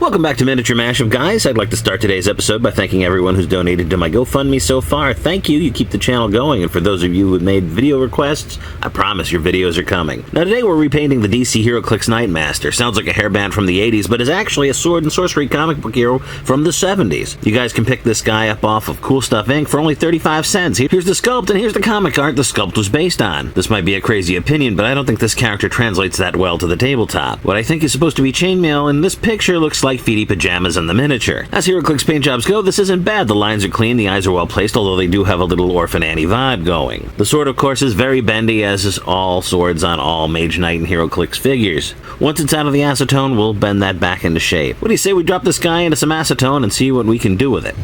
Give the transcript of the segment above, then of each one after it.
Welcome back to Miniature Mashup, guys. I'd like to start today's episode by thanking everyone who's donated to my GoFundMe so far. Thank you. You keep the channel going. And for those of you who have made video requests, I promise your videos are coming. Now, today we're repainting the DC heroclix Nightmaster. Sounds like a hairband from the 80s, but is actually a sword and sorcery comic book hero from the 70s. You guys can pick this guy up off of Cool Stuff Inc. for only 35 cents. Here's the sculpt, and here's the comic art the sculpt was based on. This might be a crazy opinion, but I don't think this character translates that well to the tabletop. What I think is supposed to be chainmail in this picture looks like feety pajamas in the miniature. As heroclix paint jobs go, this isn't bad. The lines are clean, the eyes are well placed, although they do have a little Orphan Annie vibe going. The sword, of course, is very bendy, as is all swords on all Mage Knight and heroclix figures. Once it's out of the acetone, we'll bend that back into shape. What do you say we drop this guy into some acetone and see what we can do with it?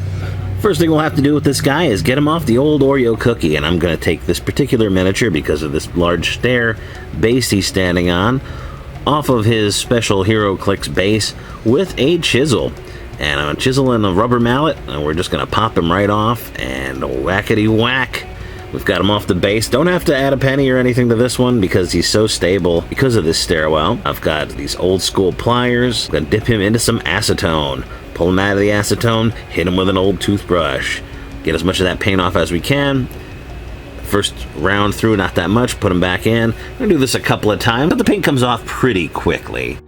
First thing we'll have to do with this guy is get him off the old Oreo cookie, and I'm going to take this particular miniature, because of this large stair base he's standing on, off of his special heroclix base with a chisel. And I'm chiseling a rubber mallet, and we're just going to pop him right off, and whackety whack. We've got him off the base. Don't have to add a penny or anything to this one because he's so stable because of this stairwell. I've got these old school pliers. I'm going to dip him into some acetone. Pull him out of the acetone, hit him with an old toothbrush. Get as much of that paint off as we can. First round through, not that much, put them back in. I'm going to do this a couple of times, but the paint comes off pretty quickly.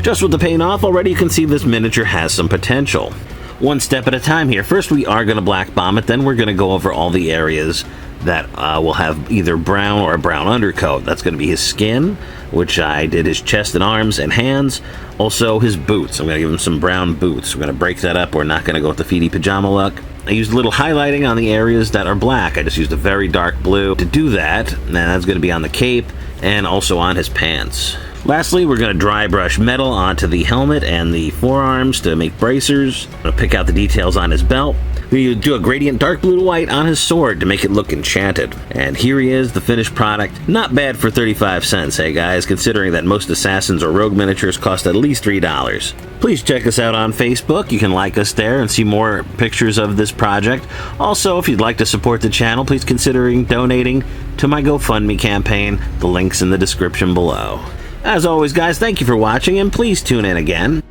Just with the paint off, already you can see this miniature has some potential. One step at a time here. First we are going to black bomb it, then we're going to go over all the areas that will have either brown or a brown undercoat. That's going to be his skin, which I did his chest and arms and hands. Also his boots. I'm going to give him some brown boots. We're going to break that up. We're not going to go with the feety pajama look. I used a little highlighting on the areas that are black. I just used a very dark blue to do that. And that's going to be on the cape and also on his pants. Lastly, we're going to dry brush metal onto the helmet and the forearms to make bracers. I'm going to pick out the details on his belt. We do a gradient dark blue to white on his sword to make it look enchanted. And here he is, the finished product. Not bad for 35 cents, hey guys, considering that most Assassins or Rogue miniatures cost at least $3. Please check us out on Facebook. You can like us there and see more pictures of this project. Also, if you'd like to support the channel, please consider donating to my GoFundMe campaign. The link's in the description below. As always, guys, thank you for watching, and please tune in again.